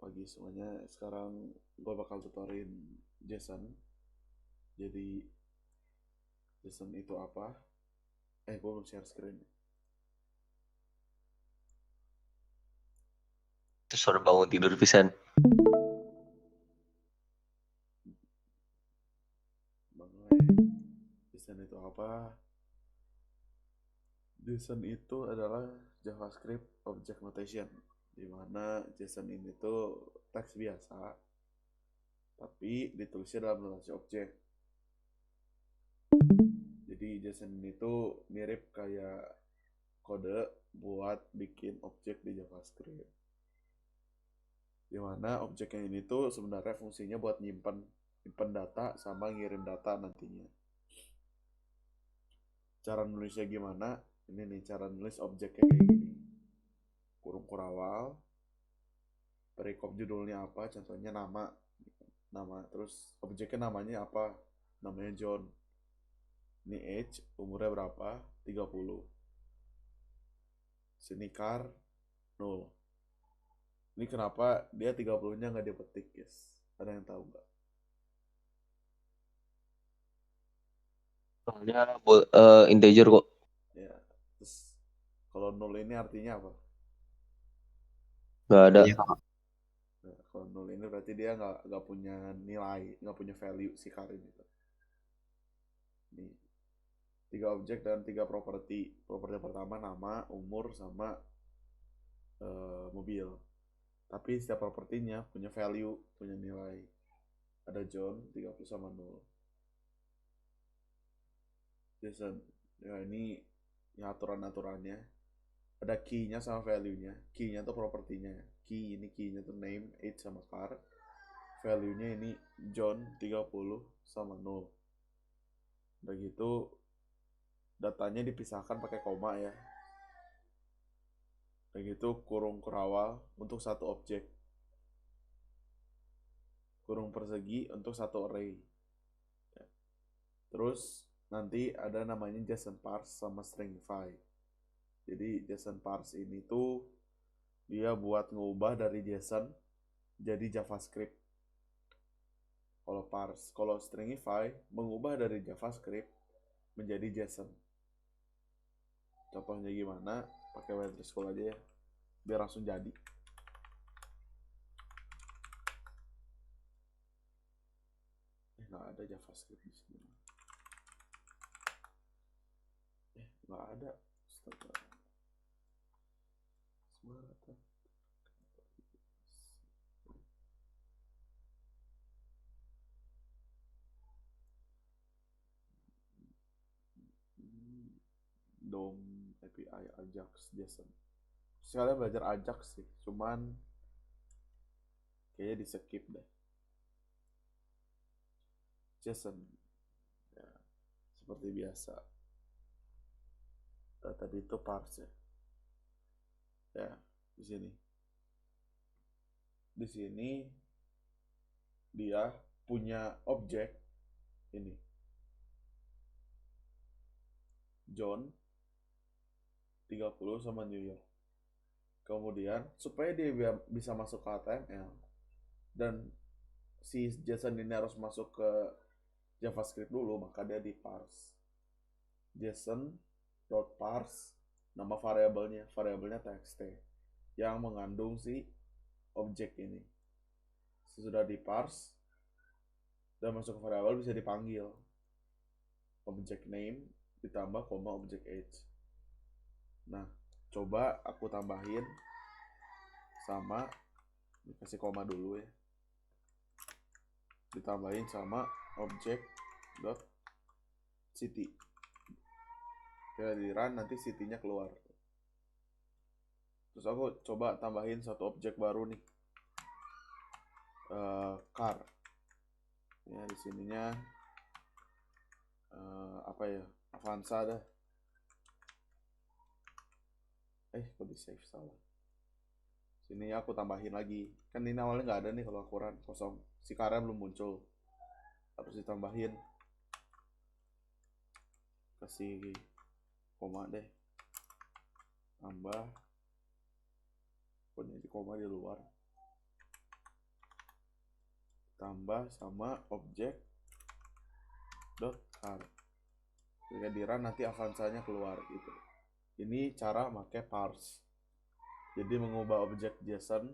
pagi semuanya. Sekarang gue bakal tutorin JSON. Jadi JSON itu apa? Gue belum share screen. Terus suruh bangun tidur pisan. Bangun. JSON itu apa? JSON itu adalah JavaScript Object Notation, di mana JSON ini tuh teks biasa, tapi ditulisnya dalam notasi objek. Jadi JSON ini tuh mirip kayak kode buat bikin objek di JavaScript. Dimana objeknya ini tuh sebenarnya fungsinya buat nyimpen data sama ngirim data nantinya. Cara nulisnya gimana? Ini nih cara nulis objeknya kayak gini. Kurung kurawal, perikop judulnya apa, contohnya nama, terus objeknya namanya apa? Namanya John. Ini age, umurnya berapa? 30. Sini car 0. Ini kenapa dia 30-nya nggak dipetik, guys? Ada yang tahu nggak? Soalnya integer kok. Ya, terus kalau 0 ini artinya apa? Nggak ada. Iya, Nah, kalau 0 ini berarti dia nggak punya nilai, nggak punya value si Karin itu. Nih, 3 objek dan 3 properti. Properti pertama nama, umur, sama mobil. Tapi setiap propertinya punya value, punya nilai. Ada John 30 sama 0. Jason, ya ini aturan-aturannya. Ada key-nya sama value-nya. Key-nya tuh propertinya. Ini key-nya tuh name, age sama car. Value-nya ini John 30 sama 0. Udah gitu datanya dipisahkan pakai koma ya. Udah gitu kurung kurawal untuk satu objek. Kurung persegi untuk satu array. Terus nanti ada namanya JSON parse sama stringify. Jadi JSON parse ini tuh dia buat ngubah dari JSON jadi JavaScript. Kalau stringify mengubah dari JavaScript menjadi JSON. Contohnya gimana? Pakai white school aja ya, biar langsung jadi. Nggak ada JavaScript di sini. Nggak ada. Astaga. DOM API Ajax JSON. Sekalian belajar Ajax sih, cuman kayaknya di skip deh. JSON ya, seperti biasa. Tadi itu parse ya. Ya, di sini. Di sini dia punya objek ini. John 30 sama New York. Kemudian supaya dia bisa masuk ke HTML dan si JSON ini harus masuk ke JavaScript dulu, maka dia di parse. JSON.parse nama variabelnya txt yang mengandung si objek ini. Sesudah di parse dan masuk ke variabel bisa dipanggil object name ditambah koma object age. Nah, coba aku tambahin sama dikasih koma dulu ya. Ditambahin sama object dot city. Kita di run nanti city-nya keluar. Terus aku coba tambahin satu objek baru nih. Car. Ya di sininya apa ya? Avanza dah. Kok di save salah. Sini aku tambahin lagi. Kan ini awalnya nggak ada nih kalau akuran kosong. Si karya belum muncul. Harus ditambahin. Kasih koma deh. Tambah. Pokoknya di koma di luar. tambah sama objek dot car. Ketika di run nanti Avanza-nya keluar gitu. Ini cara pakai parse. Jadi mengubah objek JSON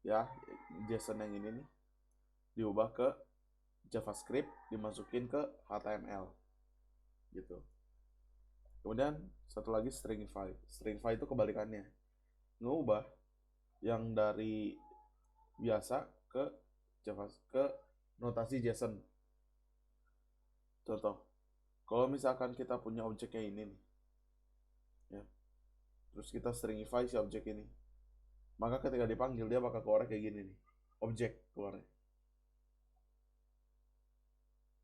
ya, JSON yang ini nih diubah ke JavaScript, dimasukin ke HTML gitu. Kemudian satu lagi stringify. Stringify itu kebalikannya, ngubah yang dari biasa ke notasi JSON. Contoh, kalau misalkan kita punya objek kayak ini nih, ya, terus kita stringify si objek ini, maka ketika dipanggil dia bakal keluar kayak gini nih, objek keluarnya.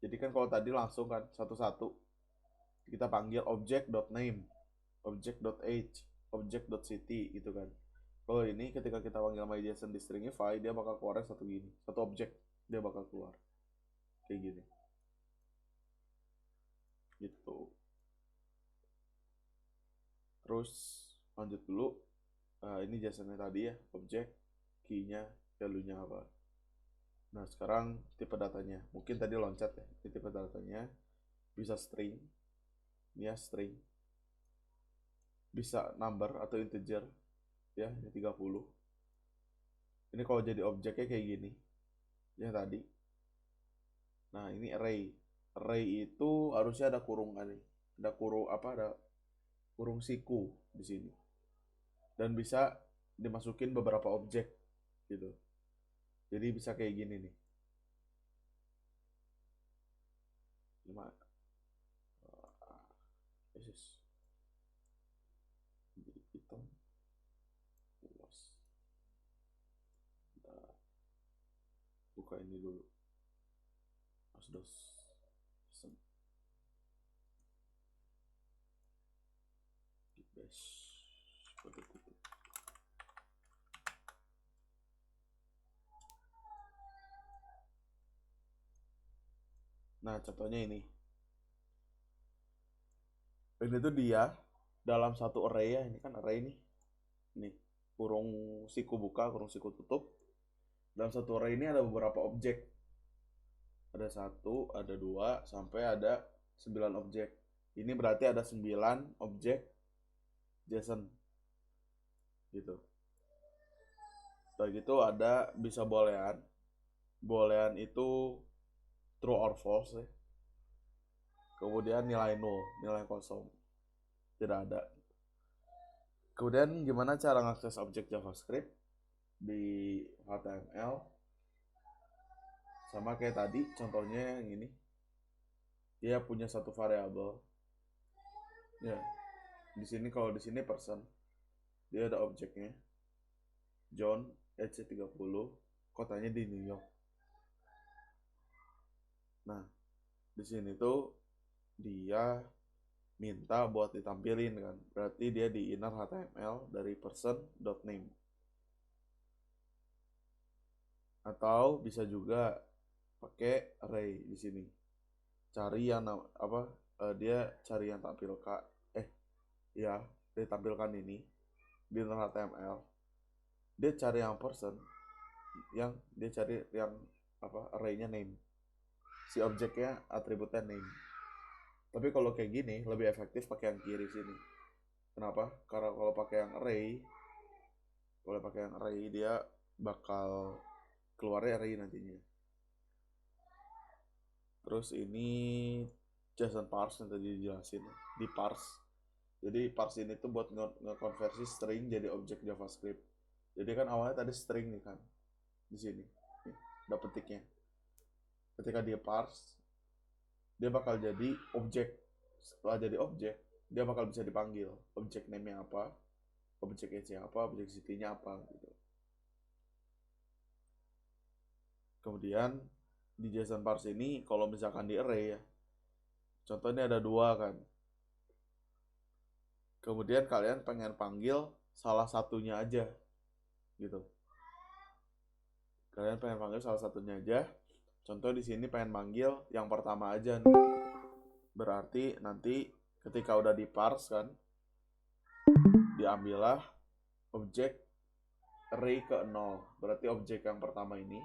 Jadi kan kalau tadi langsung kan satu-satu kita panggil object.name, object.age, object.city gitu kan. Kalau ini ketika kita panggil myJSON di stringify, dia bakal keluar satu gini, satu objek dia bakal keluar kayak gini gitu. Terus lanjut dulu. Ini JSON-nya tadi ya, objek, key-nya, value-nya apa. Nah sekarang tipe datanya, mungkin tadi loncat ya. Ini tipe datanya bisa string, ini ya string, bisa number atau integer ya, ini 30. Ini kalau jadi objeknya kayak gini ya tadi. Nah ini array. Array itu harusnya ada kurungan nih, ada kurung apa, ada kurung siku di sini, dan bisa dimasukin beberapa objek gitu. Jadi bisa kayak gini nih. Yesus. Hitam. Luas. Buka ini dulu. Asdos. Nah, contohnya ini. Ini tuh dia dalam satu array ya. Ini kan array nih. Nih, kurung siku buka, kurung siku tutup. Dalam satu array ini ada beberapa objek. Ada 1, ada 2, sampai ada 9 objek. Ini berarti ada 9 objek JSON. Gitu. Setelah gitu ada bisa boolean. Boolean itu true or false ya. Kemudian nilai 0, nilai kosong. Tidak ada. Kemudian gimana cara mengakses objek JavaScript di HTML? Sama kayak tadi, contohnya yang ini. Dia punya satu variabel. Ya. Di sini kalau di sini person, dia ada objeknya. John EC30, kotanya di New York. Nah, di sini tuh dia minta buat ditampilin kan. Berarti dia di inner HTML dari person.name. Atau bisa juga pakai array di sini. Cari yang dia cari yang tampilkan ya, ditampilkan ini di inner HTML. Dia cari yang person, yang dia cari yang array-nya name. Si objeknya atributnya name. Tapi kalau kayak gini lebih efektif pakai yang kiri sini. Kenapa? Karena kalau pakai yang array, dia bakal keluarnya array nantinya. Terus ini JSON parse yang tadi dijelasin, di parse. Jadi parse ini tuh buat ngekonversi string jadi objek JavaScript. Jadi kan awalnya tadi string nih kan, di sini, nih, ada petiknya. Ketika dia parse, dia bakal jadi objek. Setelah jadi objek, dia bakal bisa dipanggil. Objek name-nya apa, objek age-nya apa, objek city-nya apa gitu. Kemudian di JSON parse ini kalau misalkan di array ya, contohnya ada 2 kan. Kemudian kalian pengen panggil salah satunya aja gitu. Kalian pengen panggil salah satunya aja. Contoh di sini pengen panggil yang pertama aja nih. Berarti nanti ketika udah di parse kan, diambillah objek array ke 0. Berarti objek yang pertama ini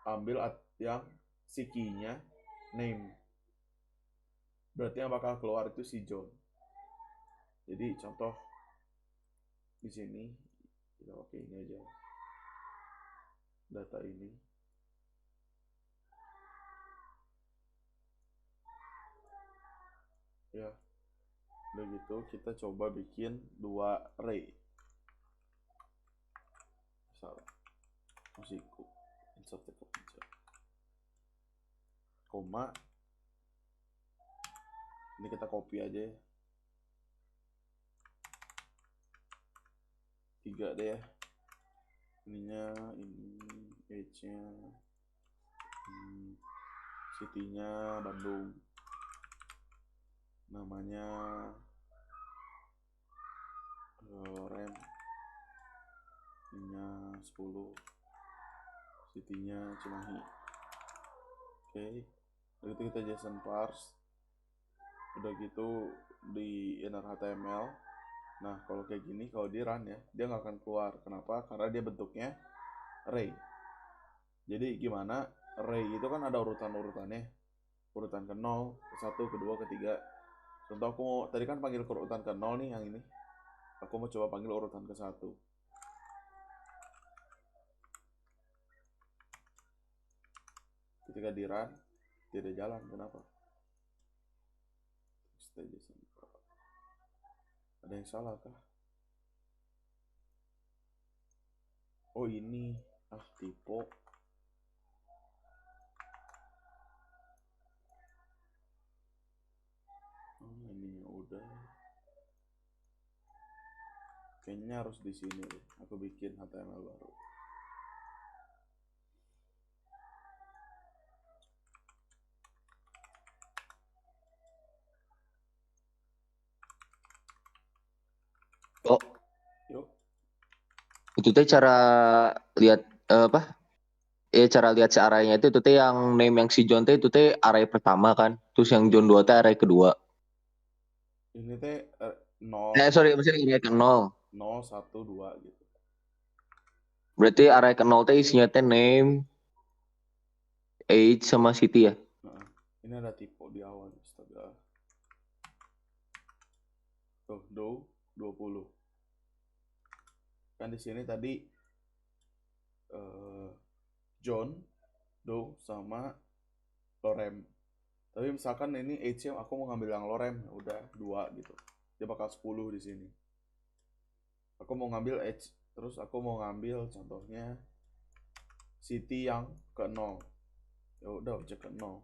ambil yang si key-nya name. Berarti yang bakal keluar itu si John. Jadi contoh di sini kita pakai ini aja. Data ini. Ya. Udah gitu kita coba bikin 2 array. Salah. Masih insert tetap aja. Koma. Ini kita copy aja ya. 3 deh ya. Ininya, ini, age-nya, city-nya Bandung. Namanya Lorem. Ininya 10. City-nya Cimahi. Oke. Udah gitu kita JSON parse. Udah gitu di inner HTML. Nah, kalau kayak gini, kalau di run ya, dia nggak akan keluar. Kenapa? Karena dia bentuknya array. Jadi gimana? Array itu kan ada urutan-urutannya. Urutan ke 0, ke 1, ke 2, ke 3. Contoh aku mau, tadi kan panggil ke urutan ke 0 nih yang ini. Aku mau coba panggil urutan ke 1. Ketika di run, tidak jalan. Kenapa? Ada yang salah kah? Oh ini, typo. Ini udah. Kayaknya harus di sini deh. Aku bikin HTML baru. Oh, Yuk. itu teh cara lihat apa? Cara lihat si arraynya itu teh yang name yang si John teh itu teh array pertama kan. Terus yang John 2 teh array kedua. Ini teh 0, Sorry, maksudnya array ke 0. 0, 1, 2 gitu. Berarti array ke 0 teh isinya teh name, age sama city ya. Nah, ini ada typo di awal. Astaga. Tuh, do 20. Kan di sini tadi John, do sama Lorem. Tapi misalkan ini age aku mau ngambil yang Lorem, udah 2 gitu. Dia bakal 10 di sini. Aku mau ngambil age, terus aku mau ngambil contohnya city yang ke 0. Ya udah objek ke 0.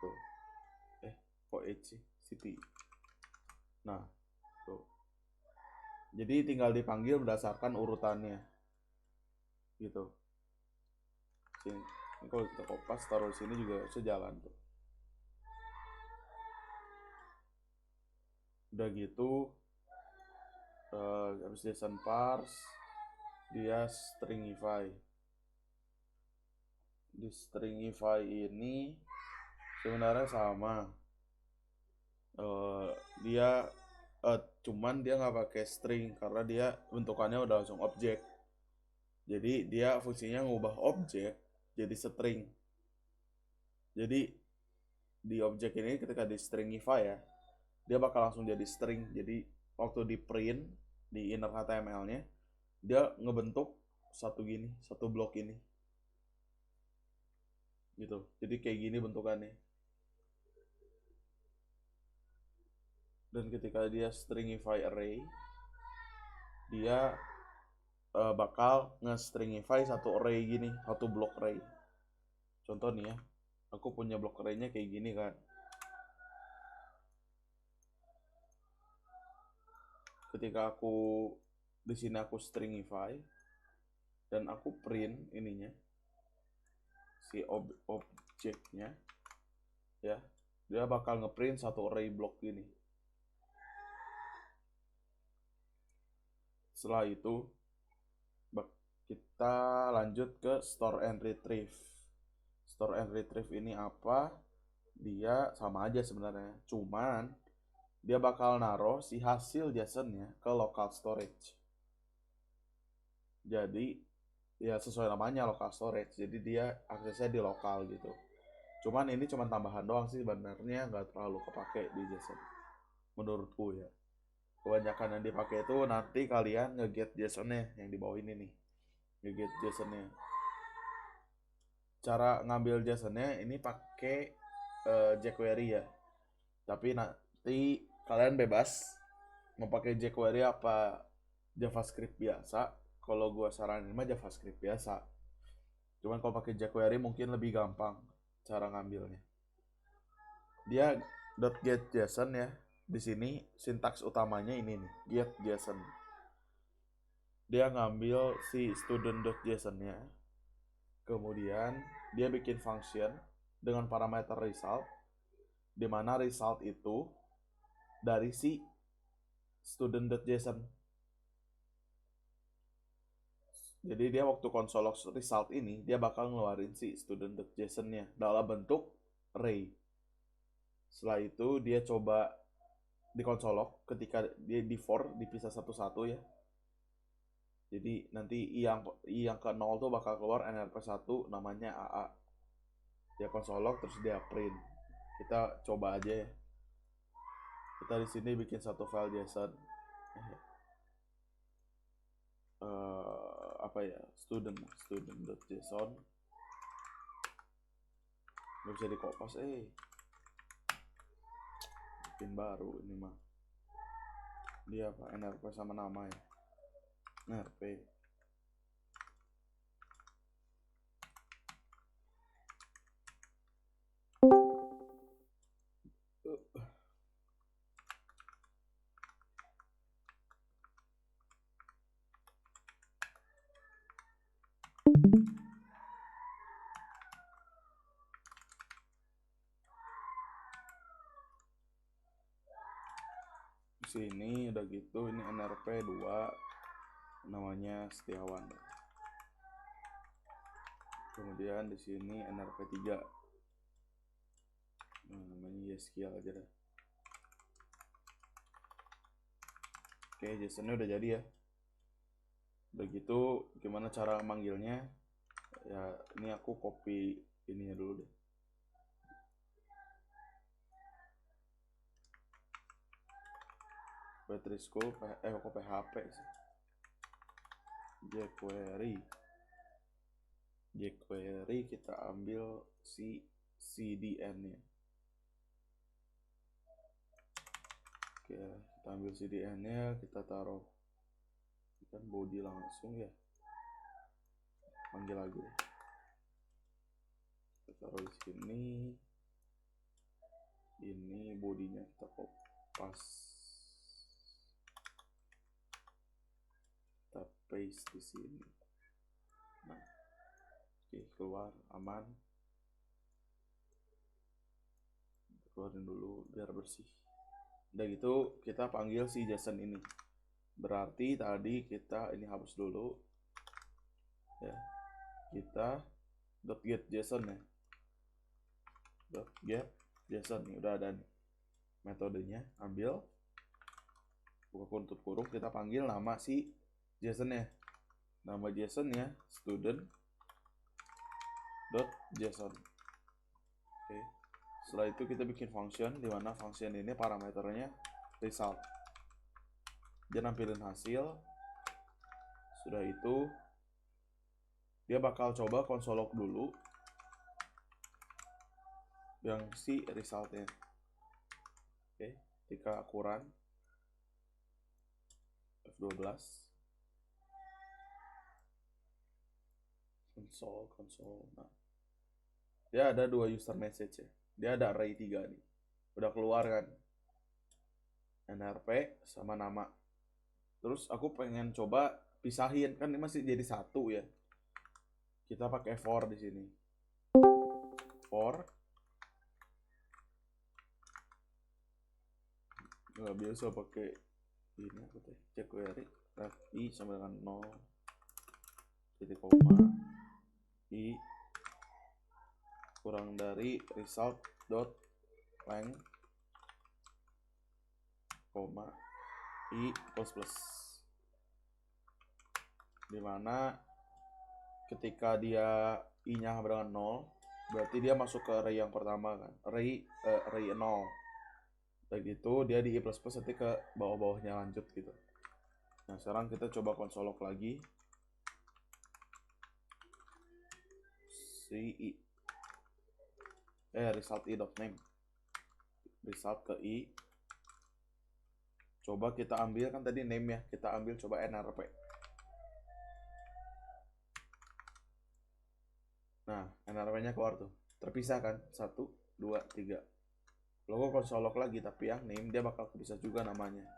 Tuh. Kok age sih? City. Nah, tuh. Jadi tinggal dipanggil berdasarkan urutannya. Gitu. Sini. Ini kalau kita kopas taruh sini juga sejalan tuh. Udah gitu habis JSON parse dia stringify. Di stringify ini sebenarnya sama. Dia cuman dia nggak pakai string karena dia bentukannya udah langsung objek. Jadi dia fungsinya ngubah objek jadi string. Jadi di objek ini ketika di stringify ya, dia bakal langsung jadi string. Jadi waktu di print di inner HTML-nya, dia ngebentuk satu blok ini. Gitu. Jadi kayak gini bentukannya. Dan ketika dia stringify array, dia bakal nge-stringify satu array gini, satu blok array. Contoh nih ya, aku punya blok array-nya kayak gini kan. Ketika aku di sini aku stringify dan aku print ininya si objeknya ya, dia bakal ngeprint satu array blok gini. Setelah itu kita lanjut ke store and retrieve. Store and retrieve ini apa? Dia sama aja sebenarnya, cuman dia bakal naruh si hasil JSON-nya ke local storage. Jadi ya sesuai namanya local storage, jadi dia aksesnya di lokal gitu. Cuman ini cuman tambahan doang sih sebenarnya, nggak terlalu kepake di JSON menurutku ya. Kebanyakan yang dipakai itu nanti kalian nge-get JSON-nya yang di bawah ini nih, nge-get JSON-nya. Cara ngambil JSON-nya ini pakai jQuery ya, tapi nanti kalian bebas mau pakai jQuery apa JavaScript biasa. Kalau gua saranin mah JavaScript biasa, cuman kalau pakai jQuery mungkin lebih gampang cara ngambilnya. Dia .get JSON ya, di sini sintaks utamanya ini nih, get JSON. Dia ngambil si student.json-nya, kemudian dia bikin function dengan parameter result, di mana result itu dari si student.json. Jadi dia waktu console log result ini, dia bakal ngeluarin si student.json-nya dalam bentuk array. Setelah itu dia coba di console log ketika dia di for dipisah satu-satu ya. Jadi nanti yang ke 0 tuh bakal keluar nrp1 namanya AA. Dia console log terus dia print. Kita coba aja ya. Kita di sini bikin satu file JSON. Apa ya? student.json. Nggak bisa dikopas bikin baru ini mah. Dia apa? nrp sama nama ya. nrp. Sini udah gitu, ini nrp 2 namanya Setiawan. Kemudian di sini nrp 3 namanya Yeskiel aja dah. Oke, JSON-nya udah jadi ya. Udah gitu gimana cara manggilnya ya, ini aku copy ininya dulu deh. Battery school kok PHP sih. jQuery kita ambil si CDN-nya. Oke, kita ambil CDN-nya, kita taruh kan body langsung ya. Panggil lagi. Kita taruh di sini. Ini bodinya kita kopas. Kita paste di sini. Nah, oke, keluar aman. Keluarin dulu biar bersih. Udah gitu kita panggil si JSON ini. Berarti tadi kita ini hapus dulu ya. Kita .get JSON ya. .get JSON nih udah ada nih. Metodenya ambil, buka tutup kurung, kita panggil nama si JSON-nya. Nama JSON-nya student.json. Oke. Setelah itu kita bikin function, di mana function ini parameternya result. Dia nampilin hasil. Sudah itu dia bakal coba console log dulu yang si resultnya. Oke, ketika akuran F12 console. Nah, dia ada 2 user message ya. Dia ada array 3 nih. Udah keluar kan nrp sama nama. Terus aku pengen coba pisahin, kan ini masih jadi satu ya. Kita pakai for di sini. For nggak biasa pakai ini apa teh, jQuery ref i sama dengan 0 titik koma i kurang dari result dot length koma i plus dimana ketika dia i-nya dengan 0, berarti dia masuk ke array yang pertama kan, array 0. Begitu dia di i++ nanti ke bawah-bawahnya lanjut gitu. Nah sekarang kita coba console log lagi si i, result i.name, result ke i. Coba kita ambil kan tadi name ya, kita ambil coba nrp. Nah nrp-nya keluar tuh, terpisah kan, 1, 2, 3. Logo console log lagi, tapi yang name dia bakal kepisah juga namanya.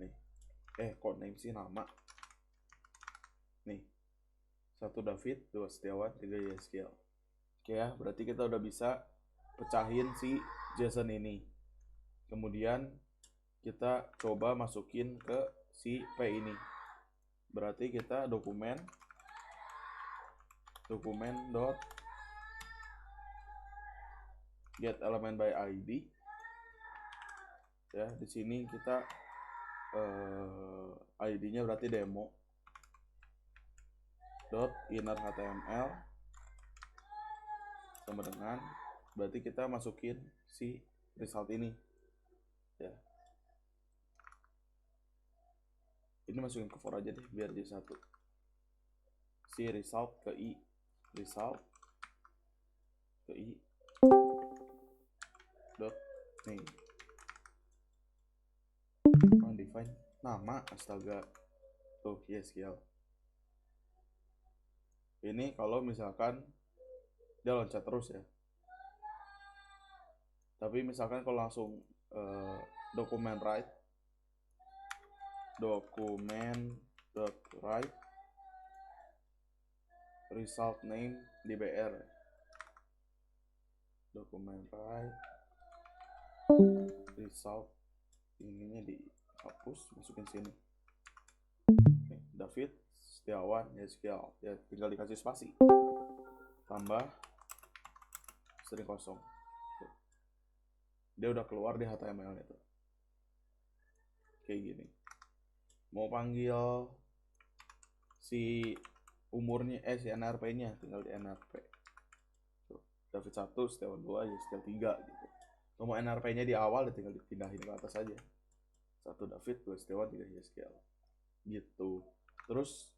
Nih, kok name sih nama? Nih, 1 David, 2 Setiawan, 3 Yeskiel. Oke ya, berarti kita udah bisa pecahin si JSON ini. Kemudian kita coba masukin ke si P ini. Berarti kita dokumen dot get element by id. Ya, di sini kita id-nya berarti demo dot inner html sama dengan, berarti kita masukin si result ini ya. Ini masukin ke for aja deh biar jadi satu. Si result ke i, result ke i dot nih define nama, astaga tuh Yeskiel. Ini kalau misalkan dia loncat terus ya. Tapi misalkan kalau langsung dokumen write result name di br, dokumen write result ininya dihapus, masukin sini. Nih, David Setiawan Yeskiel, ya tinggal dikasih spasi tambah string kosong. Dia udah keluar di HTML itu kayak gini. Mau panggil si umurnya si NRP-nya tinggal di NRP. Tuh, David 1, Setiawan 2, Yeskiel 3 gitu. Kalau mau NRP-nya di awal tinggal dipindahin ke atas aja. 1 David, 2 Setiawan, 3 Yeskiel. Gitu. Terus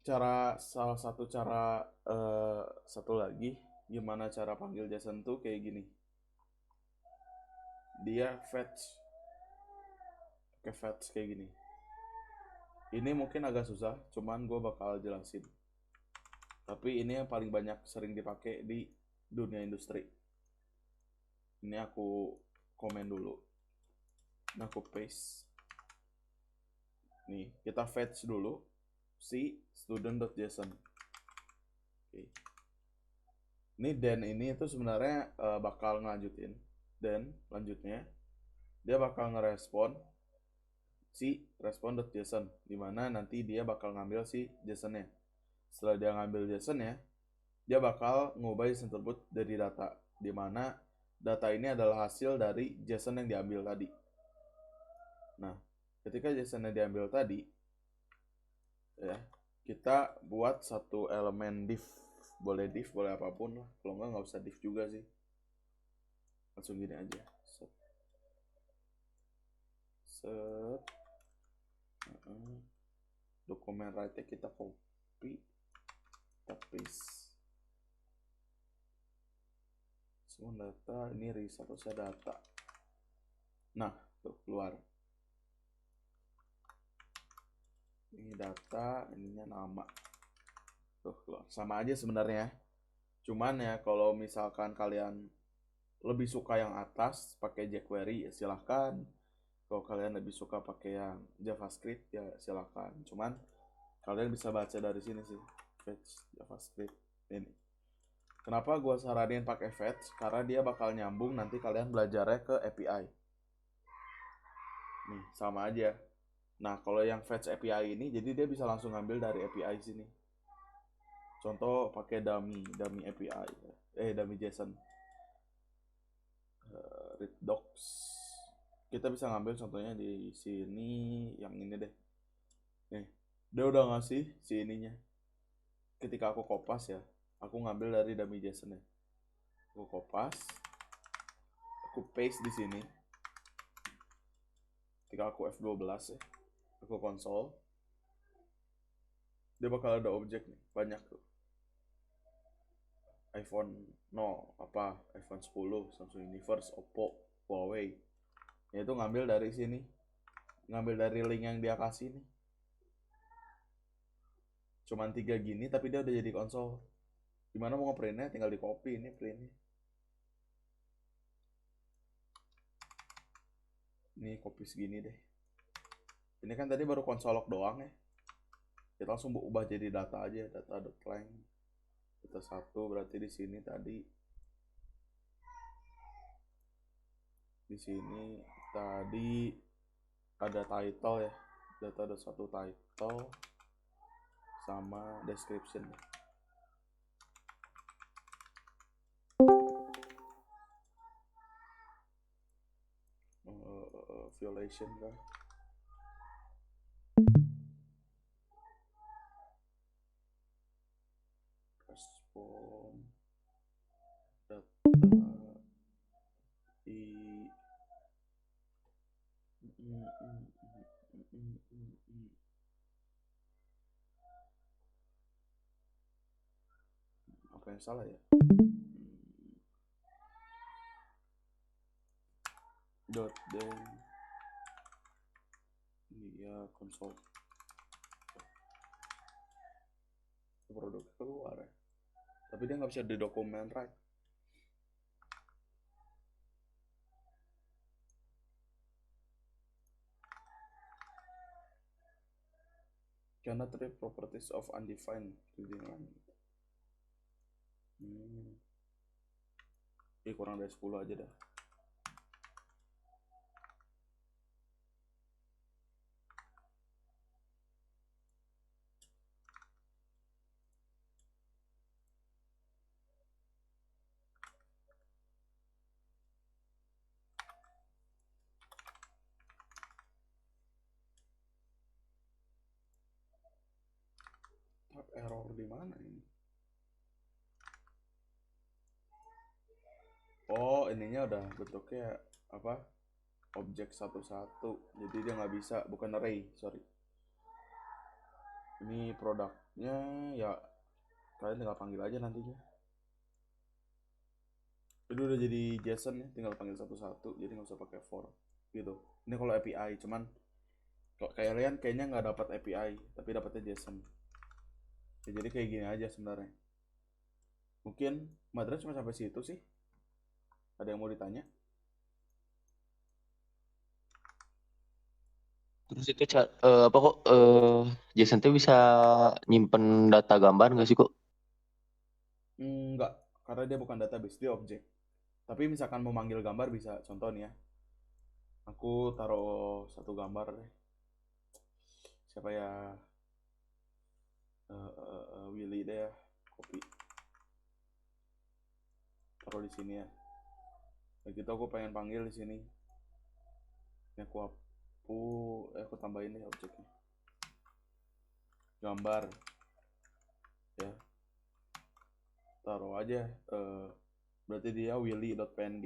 salah satu cara satu lagi gimana cara panggil JSON tuh kayak gini. Dia fetch kayak gini. Ini mungkin agak susah, cuman gue bakal jelasin. Tapi ini yang paling banyak sering dipakai di dunia industri. Ini aku komen dulu. Nah, aku paste. Nih, kita fetch dulu si student.json. Oke. Ini then ini itu sebenarnya bakal ngelanjutin. Dan lanjutnya dia bakal ngerespon si respond.json, dimana nanti dia bakal ngambil si JSON-nya. Setelah dia ngambil JSON-nya, dia bakal ngubah JSON tersebut dari data, dimana data ini adalah hasil dari JSON yang diambil tadi. Nah, ketika JSON-nya diambil tadi, ya kita buat satu elemen div, boleh div, boleh apapun lah. Kalau nggak usah div juga sih, langsung gini aja. Set. Dokumen write kita copy, kita paste semua data. Ini result data. Nah tuh keluar, ini data, ininya nama, tuh keluar. Sama aja sebenarnya, cuman ya kalau misalkan kalian lebih suka yang atas pakai jQuery ya silahkan. Kalau kalian lebih suka pakai yang JavaScript ya silahkan. Cuman kalian bisa baca dari sini sih, fetch JavaScript ini. Kenapa gue saranin pakai fetch? Karena dia bakal nyambung nanti kalian belajarnya ke API. Nih sama aja. Nah kalau yang fetch API ini, jadi dia bisa langsung ngambil dari API sini. Contoh pakai dummy API, dummy JSON, read docs. Kita bisa ngambil contohnya di sini, yang ini deh. Nih, dia udah ngasih si ininya. Ketika aku kopas ya, aku ngambil dari dummy JSON ya. Aku kopas, aku paste di sini. Ketika aku F12 ya, aku konsol, dia bakal ada objek nih, banyak tuh. iPhone 0, iPhone 10, Samsung Universe, Oppo, Huawei. Ya itu ngambil dari sini. Ngambil dari link yang dia kasih nih. Cuman 3 gini tapi dia udah jadi konsol. Gimana mau ngeprintnya? Tinggal di copy ini printnya. Ini copy segini deh. Ini kan tadi baru konsolok doang ya. Kita langsung ubah jadi data aja, data.lang. Data 1 berarti di sini tadi. Di sini tadi ada title ya. Data.1 title sama description. Violation kah? Respon data i apa yang salah ya? Dot then dia konsol produk keluar ya. Tapi dia nggak bisa di dokumen right. Cannot read properties of undefined reading line. Kurang dari 10 aja dah. Error di mana ini? Oh, ininya udah bentuknya apa? Objek satu-satu. Jadi dia nggak bisa, bukan array, sorry. Ini produknya ya kalian tinggal panggil aja nantinya. Itu udah jadi JSON ya, tinggal panggil satu-satu. Jadi nggak usah pakai for gitu. Ini kalau API, cuman kalian kayaknya nggak dapat API, tapi dapatnya JSON. Ya, jadi kayak gini aja sebenarnya. Mungkin material cuma sampai situ sih. Ada yang mau ditanya? Terus itu apa kok JSON tuh bisa nyimpen data gambar nggak sih kok? Enggak, karena dia bukan database, dia objek. Tapi misalkan mau manggil gambar bisa, contoh nih ya. Aku taruh satu gambar deh. Siapa ya? Willy deh ya, copy. Taruh di sini ya. Begitu aku pengen panggil di sini. Ini aku tambahin deh objeknya. Gambar. Ya. Taruh aja berarti dia willy.png.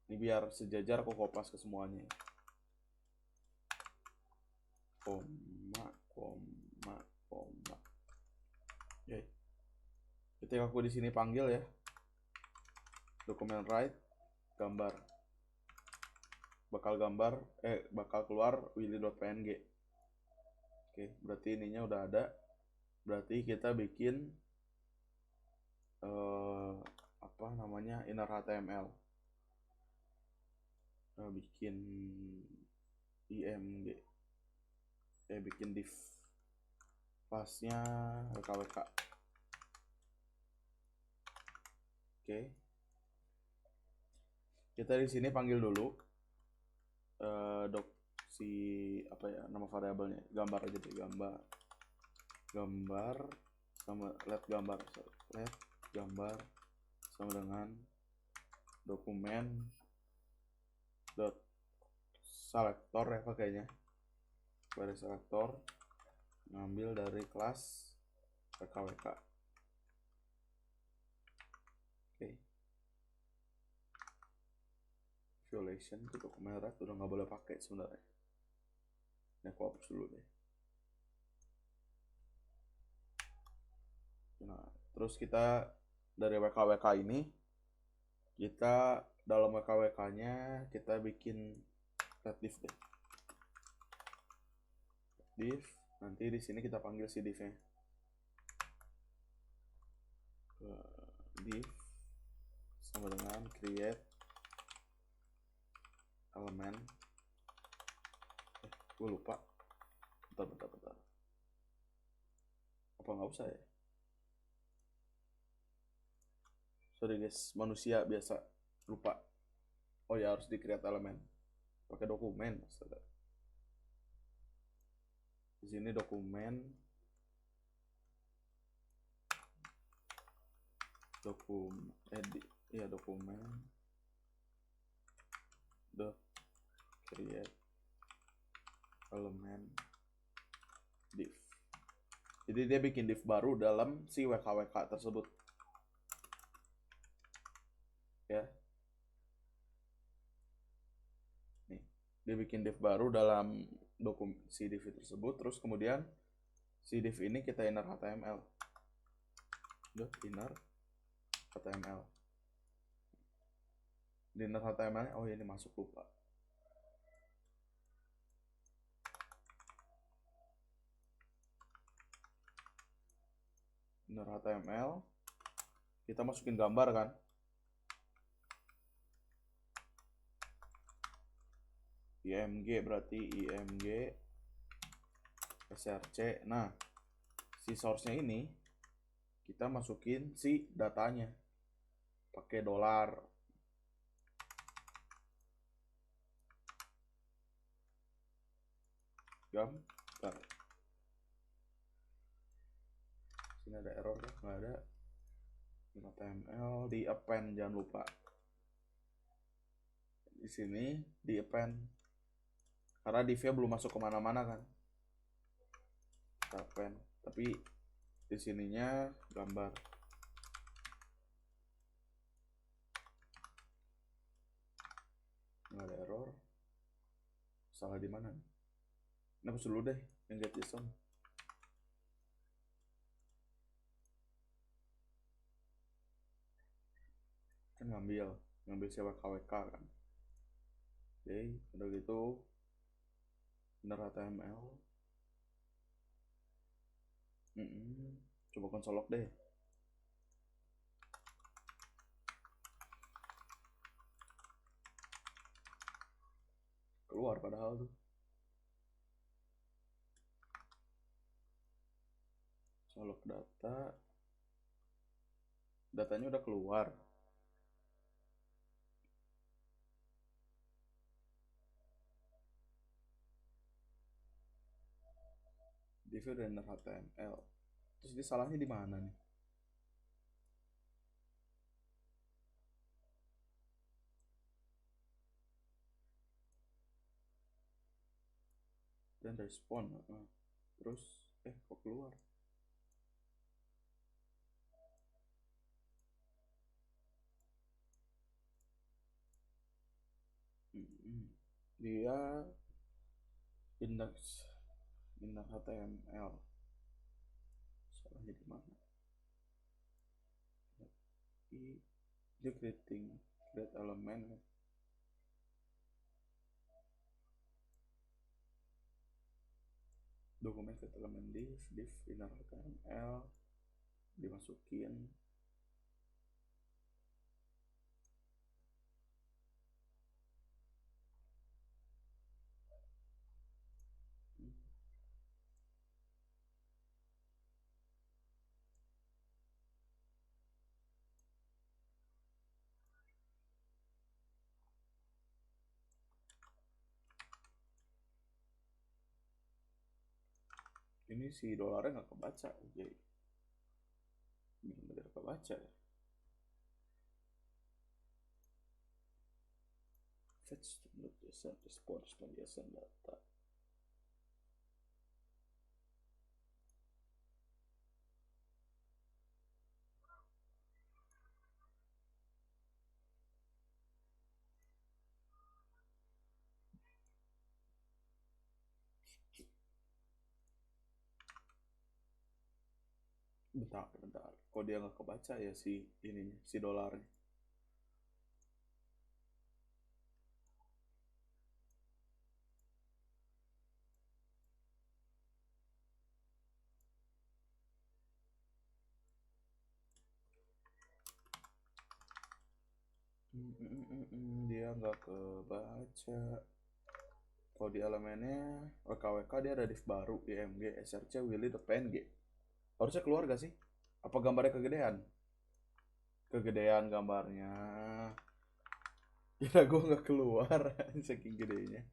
Ini biar sejajar aku kopas ke semuanya. Koma. Oke. Ketika aku di sini panggil ya, dokumen write gambar, bakal keluar willy.png. Oke, berarti ininya udah ada. Berarti kita bikin inner HTML. Bikin img. Bikin div. Pasnya wkwk. Oke. Kita di sini panggil dulu nama variabelnya, gambar aja deh, gambar sama let gambar sama dengan dokumen dot selector ya pakainya, query selector, ngambil dari kelas WKWK. Oke. Violation itu dokumen red udah nggak boleh pakai sebenarnya. Ini aku hapus dulu deh. Nah, terus kita dari WKWK ini, kita dalam WKWK-nya kita bikin div deh. Div, nanti di sini kita panggil si div-nya. Div sama dengan create element. Gue lupa. Bentar. Apa nggak usah ya? Sorry guys, manusia biasa lupa. Oh ya, harus di create element. Pakai dokumen, astaga. Di sini dokumen dokumen dot create element div. Jadi dia bikin div baru dalam si WKWK tersebut. Ya. Nih, dia bikin div baru dalam si div tersebut, terus kemudian si div ini kita inner HTML. Inner HTML. Di inner HTML, oh ini masuk lupa. Inner HTML, kita masukin gambar kan. IMG berarti IMG src. Nah, si source-nya ini kita masukin si datanya pakai dolar. Gambar. Sini ada error ya? Nggak ada. HTML di append, jangan lupa. Di sini di append. Karena div-nya belum masuk kemana-mana kan. Kita append. Tapi di sininya gambar. Nggak ada error. Salah di mana? Ini hapus dulu deh yang get.json. Kan ngambil si WKWK kan. Oke, udah gitu inner HTML. Coba console log deh. Keluar padahal tuh. Log data. Datanya udah keluar. Div udah inner HTML. Terus dia salahnya di mana nih? Dan respon. Terus kok keluar? Dia inner HTML. Salahnya di mana? Dia create element. Dokumen create element div inner HTML dimasukin. Ini si dolarnya nggak kebaca, jadi benar-benar kebaca ya. Fetch.json response.json data. Bentar, bentar. Kok dia nggak kebaca ya si ininya, si dolarnya? Dia nggak kebaca. Kalau di elemennya WKWK dia ada div baru IMG SRC Willy PNG. Harusnya keluar gak sih? Apa gambarnya kegedean? Kegedean gambarnya. Kira gue nggak keluar saking gedenya.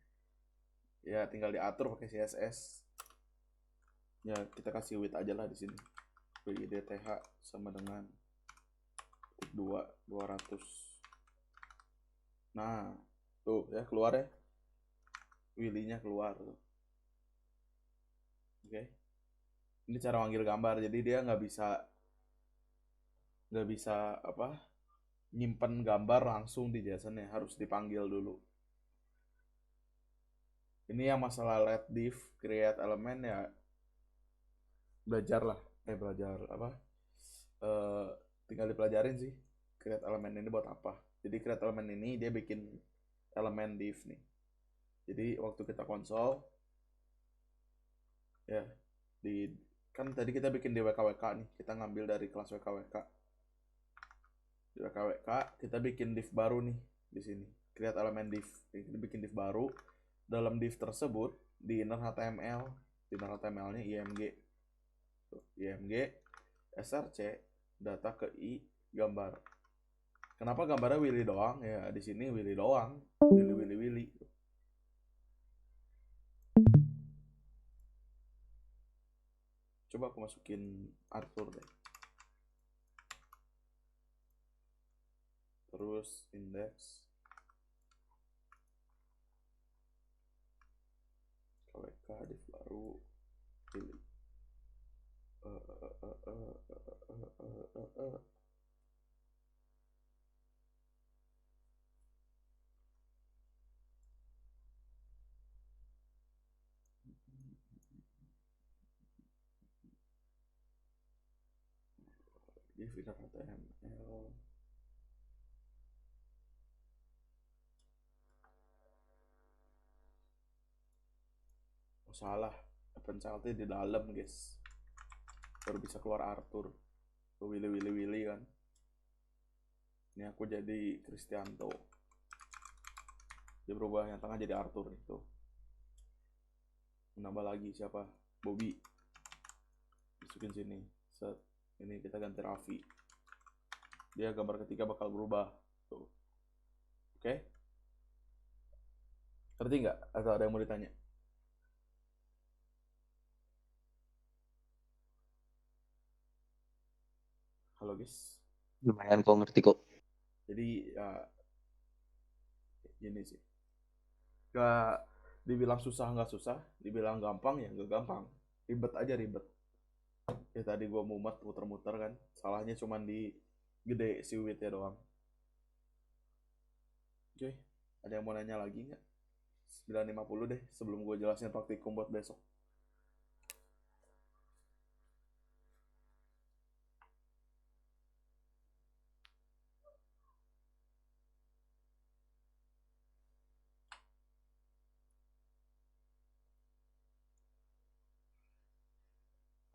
Ya tinggal diatur pakai CSS. Ya kita kasih width aja lah di sini. WIDTH sama dengan 200. Nah, tuh ya keluar ya. Willy-nya keluar tuh. Oke. Ini cara manggil gambar. Jadi dia nggak bisa apa nyimpen gambar langsung di JSON ya, harus dipanggil dulu. Ini yang masalah let div create element ya, belajar lah, belajar apa, eh, tinggal dipelajarin sih create element ini buat apa. Jadi create element ini dia bikin elemen div nih. Jadi waktu kita konsol ya, di kan tadi kita bikin di WKWK nih, kita ngambil dari kelas WKWK. Di WKWK kita bikin div baru nih di sini, create element div. Kita bikin div baru, dalam div tersebut di inner HTML, di inner HTML-nya IMG. Tuh, IMG SRC data ke i gambar. Kenapa gambarnya Willy doang? Ya di sini Willy doang. Willy Willy Willy. Coba aku masukin Arthur deh. Terus index KWK div baru Willy. Div inner HTML. Oh, salah. Open child di dalam, guys. Baru bisa keluar Arthur. Tuh Willy Willy Willy kan. Ini aku jadi Cristianto. Dia berubah yang tengah jadi Arthur nih tuh. Menambah lagi siapa? Bobby. Masukin sini. Set. Ini kita ganti Raffi. Dia gambar ketiga bakal berubah. Tuh. Oke? Ngerti nggak? Atau ada yang mau ditanya? Halo guys. Lumayan kok ngerti kok. Jadi ya gini sih. Gak dibilang susah nggak susah, dibilang gampang ya nggak gampang. Ribet aja ribet. Ya tadi gue mumet muter-muter kan. Salahnya cuma di gede si width ya doang. Oke, ada yang mau nanya lagi nggak? 9.50 deh sebelum gue jelasin praktikum buat besok.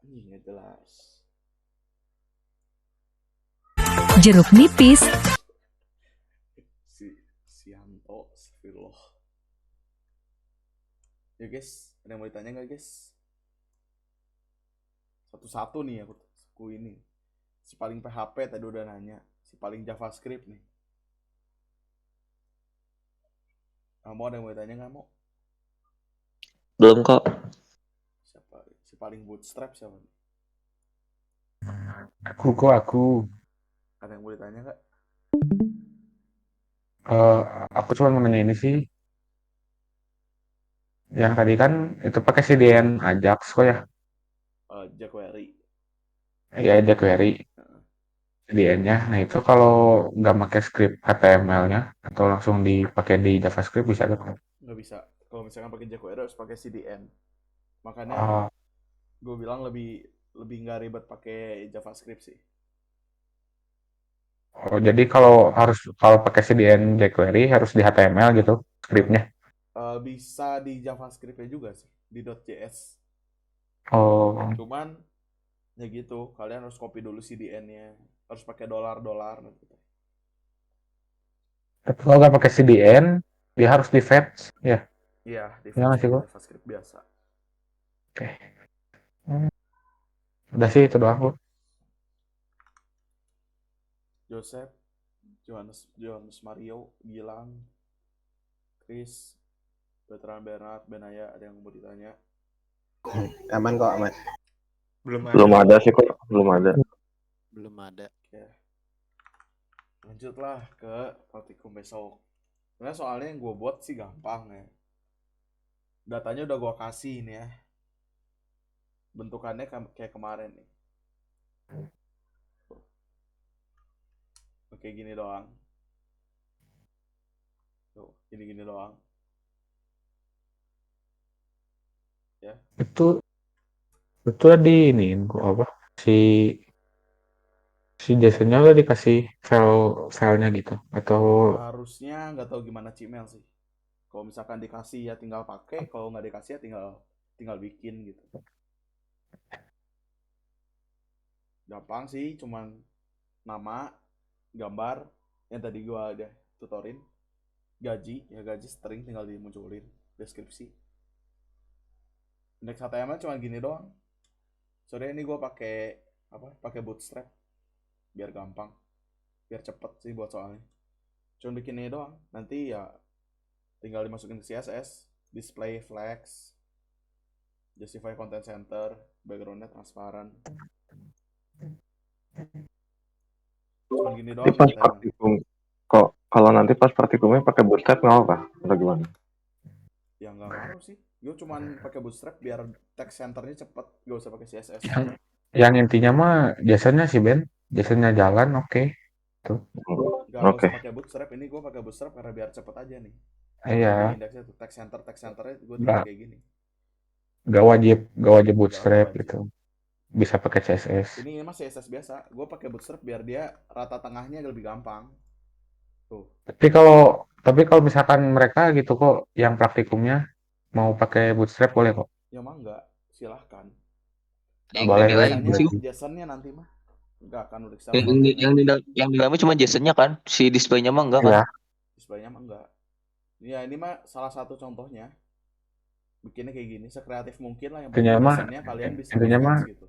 Anjing nggak jelas. Jeruk nipis. Sianto, astagfirullah. Ya guys, ada yang mau ditanya nggak guys? Satu-satu nih aku ini. Si paling PHP tadi udah nanya. Si paling JavaScript nih. Kamu ada yang mau ditanya nggak mau? Belum kok. Siapa? Si paling bootstrap siapa? Aku. Ada yang mau ditanya nggak? Eh, aku cuma mau nanya ini sih. Yang tadi kan itu pakai CDN Ajax kok ya? jQuery. Iya, ada query Heeh. CDN-nya. Nah itu kalau nggak pakai script HTML-nya atau langsung dipakai di JavaScript bisa kan? Nggak bisa. Kalau misalkan pakai jQuery harus pakai CDN. Makanya Oh, gue bilang lebih lebih nggak ribet pakai JavaScript sih. Oh, jadi kalau pakai CDN jQuery harus di HTML gitu scriptnya. Bisa di JavaScript-nya juga sih, di .js. Oh, Cuman ya gitu, kalian harus copy dulu CDN-nya, harus pakai dolar gitu. tapi kalau nggak pakai CDN, dia harus di fetch, ya. Iya, di Ya fetch nggak sih pakai kok? JavaScript biasa. Oke. Hmm, Udah sih itu doang kok. Joseph, Johannes Mario, Gilang, Chris, Bertrand Bernard, Benaya, ada yang mau ditanya? Aman kok, aman. Belum ada sih kok, belum ada. Belum ada. Oke. Lanjutlah ke praktikum besok. Sebenarnya soalnya yang gue buat sih gampang ya. Datanya udah gue kasih ini ya. Bentukannya kayak kemarin nih. Oke, gini doang. Tuh, gini doang. Ya. Itu di ini kok apa? Si si Jasonnya udah dikasih filenya gitu atau Harusnya nggak tahu gimana Cimel sih. Kalau misalkan dikasih ya tinggal pakai, kalau nggak dikasih ya tinggal bikin gitu. Gampang sih, cuman nama, gambar yang tadi gua udah tutorin, gaji string tinggal dimunculin, deskripsi. Index HTML cuma gini doang. Sorry ini gua pakai bootstrap biar gampang, biar cepet sih buat soalnya. Cuma bikin ini doang. Nanti ya tinggal dimasukin ke CSS, display flags, justify content center, backgroundnya transparan. Cuman gini doang Pas ya, praktikum, kok kalau nanti pas praktikumnya pakai bootstrap nggak apa atau gimana? ya nggak ngaruh sih. Gue cuman pakai bootstrap biar text centernya cepet, gak usah pakai CSS. yang intinya mah jasonnya sih Ben, jasonnya jalan oke. Tuh. Nggak Oke. usah pakai bootstrap. Ini gue pakai bootstrap karena biar cepet aja nih. Iya, Di indeksnya tuh text centernya gue tinggal kayak gini. nggak wajib Nggak bootstrap wajib. gitu. Bisa pakai CSS. Ini mah CSS biasa. Gue pakai bootstrap biar dia rata tengahnya lebih gampang. Tuh. Tapi kalau misalkan mereka gitu kok yang praktikumnya mau pakai bootstrap boleh kok. Ya mah nggak, silahkan. Yang Boleh, dinilai Jasonnya, sih, Jasonnya nanti mah nggak akan udah yang frontend. yang dinilai mah cuma Jasonnya kan, si displaynya mah enggak kan? Iya, Displaynya mah enggak. Ya ini mah salah satu contohnya. Bikinnya kayak gini, sekreatif mungkin lah. Yang penting intinya mah Jasonnya kalian bisa intinya mah di-fetch gitu.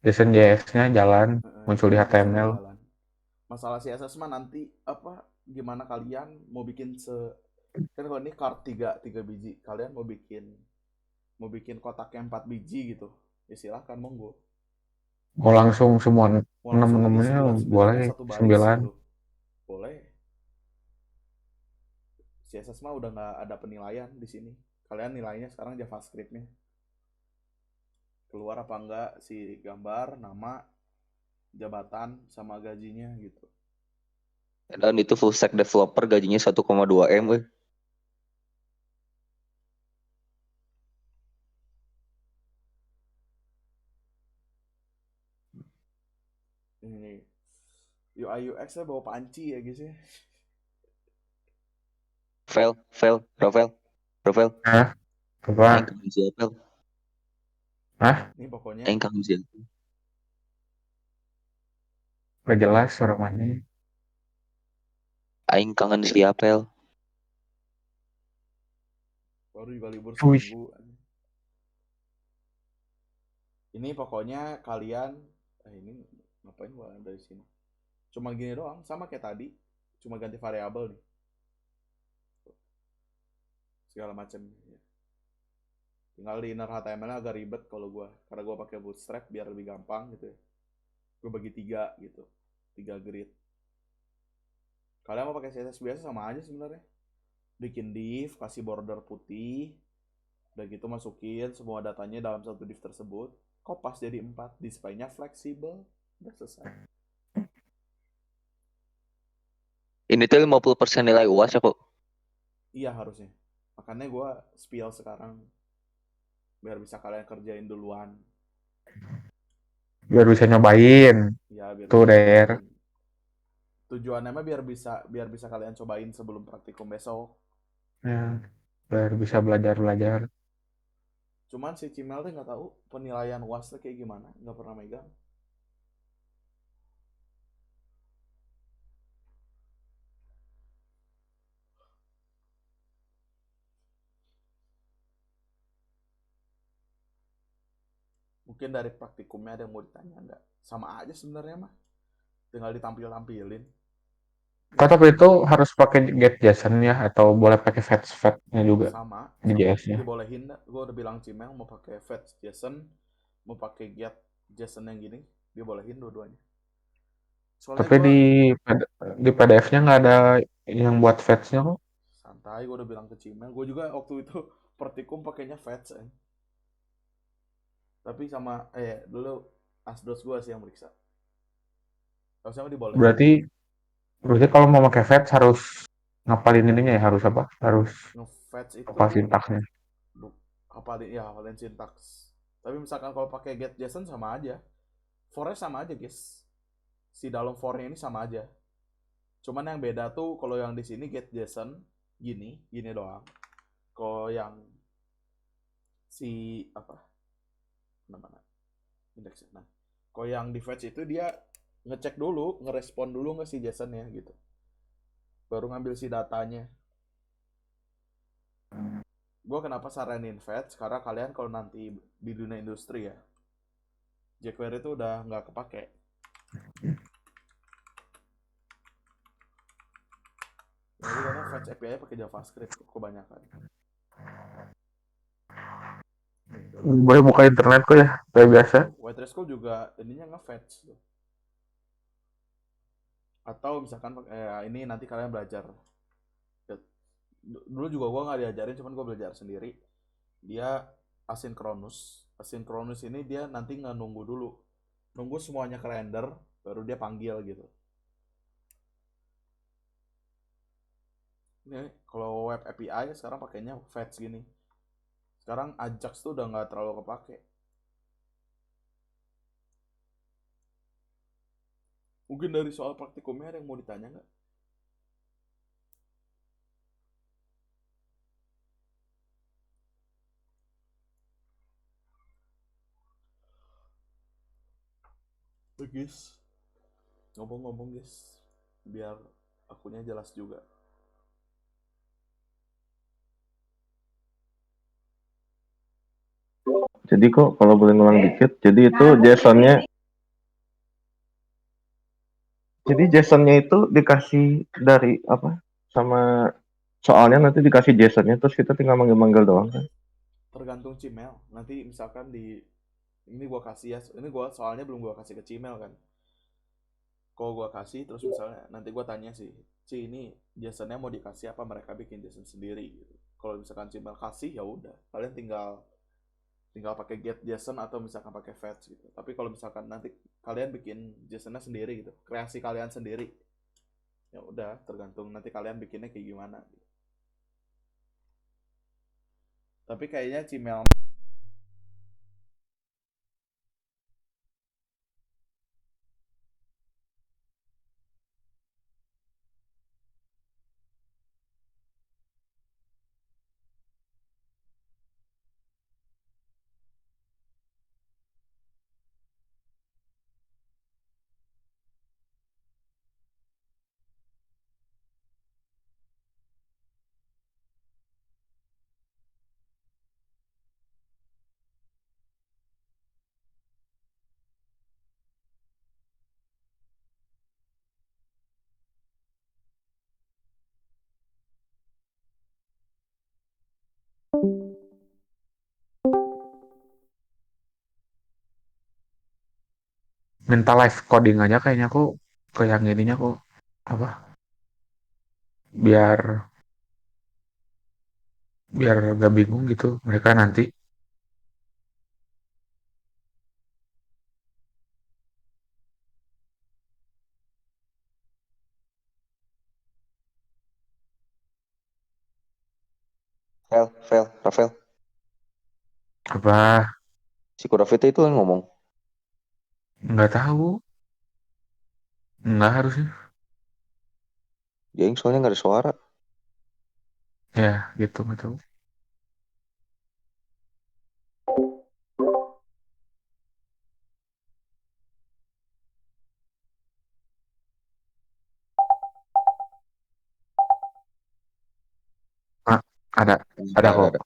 JSON JS-nya jalan Yang muncul di penting Jasonnya HTML. jalan. Masalah CSS mah nanti gimana kalian mau bikin kan kalau ini card 3 biji, kalian mau bikin kotaknya 4 biji gitu, ya silahkan monggo. Mau langsung semua Mau langsung aja 6-6-nya 9-9-nya boleh satu baris 9. gitu, boleh. CSS mah udah nggak ada penilaian di sini, kalian nilainya sekarang JavaScript-nya keluar apa enggak, si gambar, nama, jabatan, sama gajinya gitu. Dan itu full stack developer gajinya 1,2 M. Ini UI UX nya bawa panci ya guys ya. Rafael. Hah? Apa? Aing kangen siapa? Hah? Ini pokoknya Aing kangen siapa? Gak jelas suara mana. Aing kangen siapa? baru juga libur Wih. seminggu. Ini pokoknya kalian ini ngapain gua dari sini? Cuma gini doang, sama kayak tadi, cuma ganti variabel nih. Segala macam. Tinggal di inner HTML agak ribet kalau gua, karena gua pakai bootstrap biar lebih gampang gitu ya. Gua bagi 3 gitu. 3 grid. Kalian mau pakai CSS biasa sama aja sebenarnya. Bikin div, kasih border putih, udah gitu masukin semua datanya dalam satu div tersebut, kopas jadi 4, display-nya fleksibel, udah selesai. Ini tuh 50% nilai UAS ya kok. Iya harusnya. Makanya gue spill sekarang biar bisa kalian kerjain duluan. Biar bisa nyobain Ya biar tuh bisa Der. nyobain. Tujuannya mah biar bisa kalian cobain sebelum praktikum besok. Ya, biar bisa belajar-belajar. Cuman si Cimel tuh nggak tahu penilaian UAS tuh kayak gimana, nggak pernah megang. Mungkin dari praktikumnya ada yang mau ditanya nggak? Sama aja sebenarnya mah, tinggal ditampil-tampilin. Kok tapi itu harus pakai get JSON ya atau boleh pakai fetch-nya juga Sama di sama JS-nya. dibolehin dah. Gue udah bilang Cimel mau pakai fetch JSON, mau pakai get JSON yang gini, dibolehin dua-duanya. Soalnya Tapi gue di PDF-nya nggak ada yang buat fetch-nya kok. santai, gue udah bilang ke Cimel. Gue juga waktu itu praktikum pakainya fetch, tapi sama dulu asdos gue sih yang meriksa. Kalau sama dibolehin. Berarti berarti kalau mau pakai fetch harus ngapalin ininya ya, harus apa? Harus Nge-fetch apa itu sintaksnya. hafalin sintaks. Tapi misalkan kalau pakai get JSON sama aja. For-nya sama aja, guys. Si dalam for-nya ini sama aja. Cuman yang beda tuh kalau yang di sini get JSON gini doang. Kalau yang si apa namanya indeksnya. Nah, kalau yang di fetch itu dia ngecek dulu, ngerespon dulu nggak si JSON-nya gitu. Baru ngambil si datanya. Gue kenapa saranin fetch? Karena kalian kalau nanti di dunia industri ya, jQuery itu udah nggak kepake. Jadi karena fetch API pakai JavaScript kebanyakan. Boleh buka internet kok ya, kayak biasa. White School juga ininya nge-fetch tuh. Atau misalkan ini nanti kalian belajar. Dulu juga gue nggak diajarin, cuman gue belajar sendiri. Dia asinkronus. Asinkronus ini dia nanti nggak nunggu dulu. Nunggu semuanya ke render, baru dia panggil gitu. Ini kalau web API sekarang pakainya fetch gini. Sekarang Ajax tuh udah nggak terlalu kepake. Mungkin dari soal praktikumnya ada yang mau ditanya nggak? Guys, ngomong-ngomong guys, biar akunya jelas juga. Jadi kok kalau boleh ngulang dikit, jadi JSON-nya itu dikasih dari apa? Sama soalnya nanti dikasih JSON-nya terus kita tinggal manggil-manggil doang kan? Tergantung Cimel. Nanti misalkan ini gua kasih ya, ini gua soalnya belum gua kasih ke Cimel kan. Kalau gua kasih terus misalnya nanti gua tanya sih, ini JSON-nya mau dikasih apa mereka bikin JSON sendiri gitu. Kalau misalkan Cimel kasih ya udah, kalian tinggal tinggal pakai get JSON atau misalkan pakai fetch gitu. Tapi kalau misalkan nanti kalian bikin JSON-nya sendiri gitu, kreasi kalian sendiri, ya udah tergantung nanti kalian bikinnya kayak gimana gitu. Tapi kayaknya Cimel Minta live coding aja kayaknya kok ke yang ininya kok apa? Biar biar gak bingung gitu mereka nanti. Rafael. Apa Si Kurafita itu yang ngomong. Nggak tahu. Nggak harusnya. Jeng soalnya nggak ada suara. Ya, gitu nggak tahu. Ah, ada, ada Ada, kok. ada.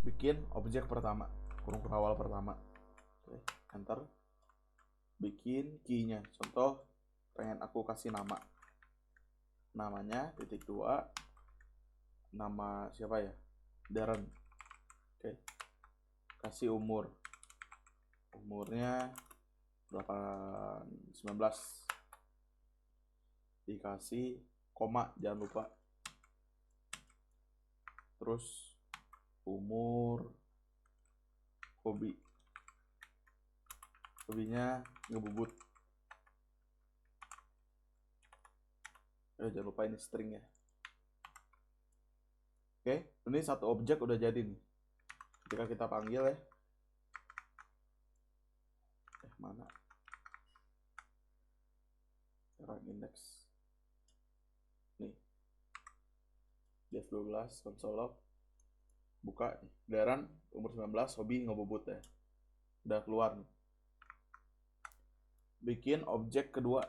Bikin objek pertama, kurung kawal pertama. Oke, enter. Bikin key-nya. Contoh pengen aku kasih nama. Namanya titik 2. Nama siapa ya? Darren. Oke. Kasih umur. Umurnya 19. Dikasih koma, jangan lupa. Terus umur, hobinya ngebubut. Jangan lupa ini string ya. Oke, ini satu objek udah jadi nih. Ketika kita panggil ya. Mana? Sekarang index. Nih. Dev12 console log. Buka nih. Darren umur 19, hobi ngebubut ya. Udah keluar nih. Bikin objek kedua.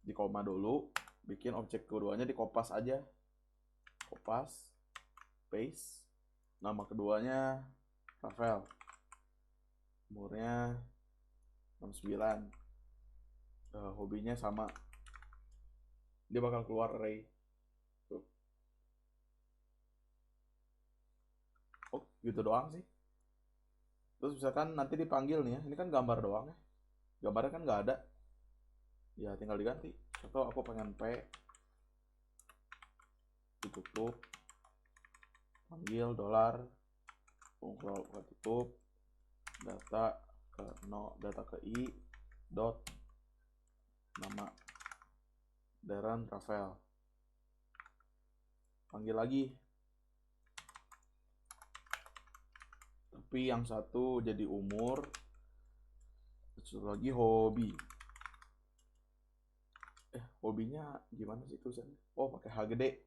Di koma dulu. Bikin objek keduanya di kopas aja. Kopas. Paste. Nama keduanya Rafael. Umurnya 69. Hobinya sama. Dia bakal keluar array. Tuh. Oh, gitu doang sih. Terus misalkan nanti dipanggil nih ya. Ini kan gambar doang ya. Gambarnya kan nggak ada. Ya tinggal diganti. Contoh aku pengen P. Ditutup. Panggil $. Tutup. Data ke 0. Data ke I. Dot. Nama. Darren Rafael. Panggil lagi. Tapi yang satu jadi umur. Satu lagi hobi. Hobinya gimana sih tulisannya? Oh, pakai H gede.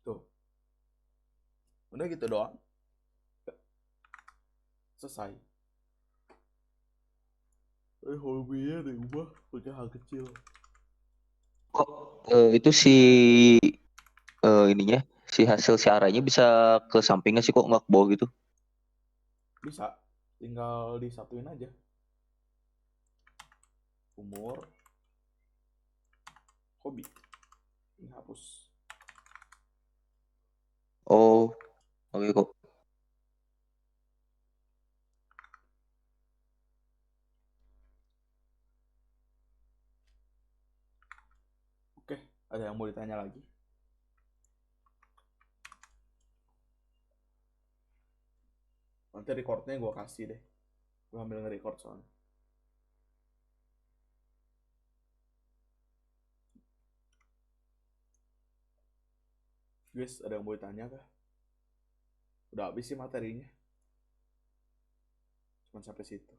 Tuh. Udah gitu doang. Selesai. Hobinya diubah pakai H kecil. Kok itu si ininya si hasil si arahnya bisa ke sampingnya sih kok nggak ke bawah gitu? Bisa. Tinggal disatuin aja. Umur. Hobi. Ini hapus. Oh, oke kok. Oke, ada yang mau ditanya lagi? Nanti recordnya gue kasih deh. Gue ambil nge-record soalnya. Guys, ada yang mau ditanya kah? Udah habis sih materinya. Cuman sampai situ.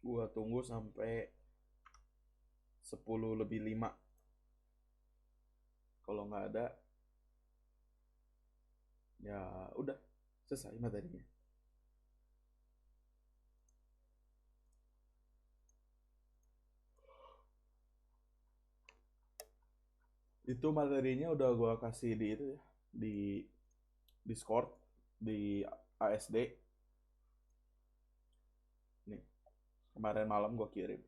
Gua tunggu sampai 10:05. Kalau nggak ada, ya udah selesai materinya. Itu materinya udah gua kasih di itu ya, di Discord, di ASD. Nih, kemarin malam gua kirim.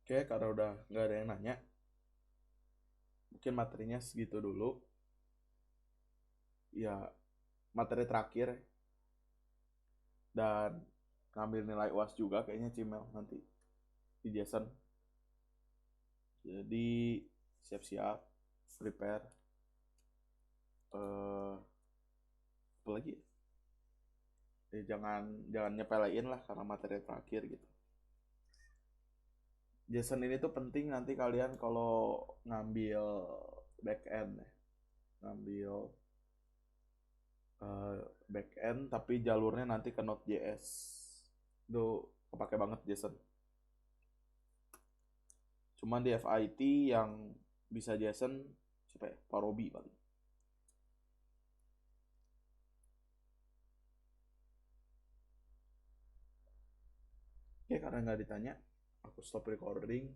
Oke, karena udah nggak ada yang nanya, mungkin materinya segitu dulu. Ya, materi terakhir dan ngambil nilai UAS juga kayaknya Cimel nanti di Jason. Jadi siap-siap, prepare. Apa lagi? Jangan nyepelein lah karena materi terakhir gitu. Jason ini tuh penting nanti kalian kalau ngambil back end ya. Ngambil back end tapi jalurnya nanti ke Node.js. Itu kepake banget Jason. Cuman di FIT yang bisa Jason siapa ya? Parobi paling. Oke, karena nggak ditanya, aku stop recording.